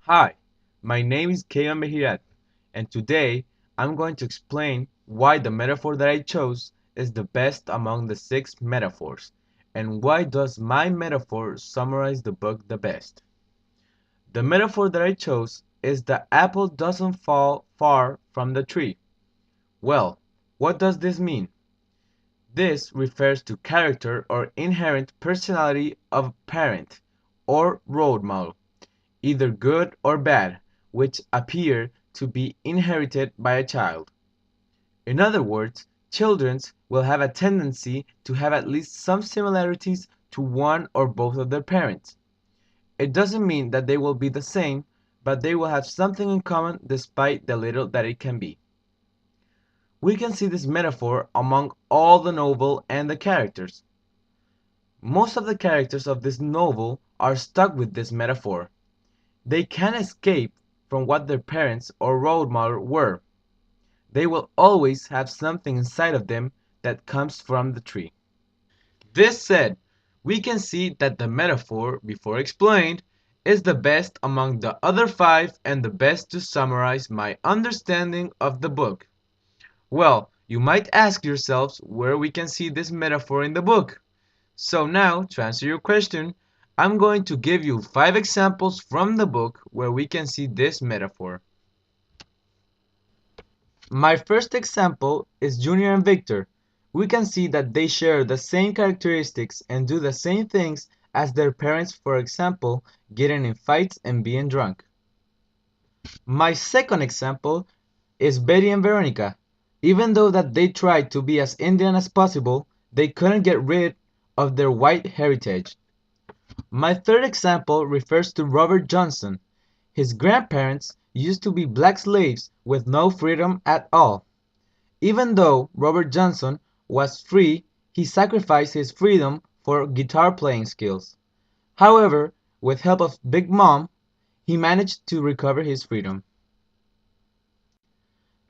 Hi, my name is Keyvan Behirad, and today I'm going to explain why the metaphor that I chose is the best among the six metaphors, and why does my metaphor summarize the book the best. The metaphor that I chose is the apple doesn't fall far from the tree. Well, what does this mean? This refers to character or inherent personality of a parent or role model, either good or bad, which appear to be inherited by a child. In other words, children will have a tendency to have at least some similarities to one or both of their parents. It doesn't mean that they will be the same, but they will have something in common despite the little that it can be. We can see this metaphor among all the novel and the characters. Most of the characters of this novel are stuck with this metaphor. They can't escape from what their parents or role model were. They will always have something inside of them that comes from the tree. This said, we can see that the metaphor, before explained, is the best among the other five and the best to summarize my understanding of the book. Well, you might ask yourselves where we can see this metaphor in the book. So now, to answer your question, I'm going to give you 5 examples from the book where we can see this metaphor. My first example is Junior and Victor. We can see that they share the same characteristics and do the same things as their parents, for example, getting in fights and being drunk. My second example is Betty and Veronica. Even though that they tried to be as Indian as possible, they couldn't get rid of their white heritage. My third example refers to Robert Johnson. His grandparents used to be black slaves with no freedom at all. Even though Robert Johnson was free, he sacrificed his freedom for guitar playing skills. However, with help of Big Mom, he managed to recover his freedom.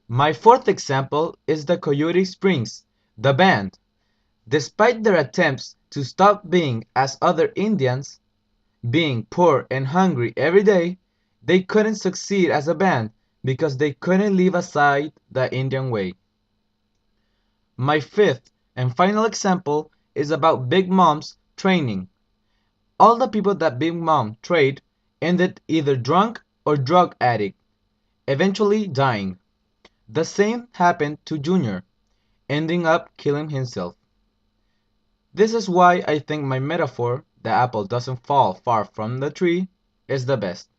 My fourth example is the Coyote Springs, the band. Despite their attempts to stop being as other Indians, being poor and hungry every day, they couldn't succeed as a band because they couldn't leave aside the Indian way. My fifth and final example is about Big Mom's training. All the people that Big Mom trained ended either drunk or drug addict, eventually dying. The same happened to Junior, ending up killing himself. This is why I think my metaphor, the apple doesn't fall far from the tree, is the best.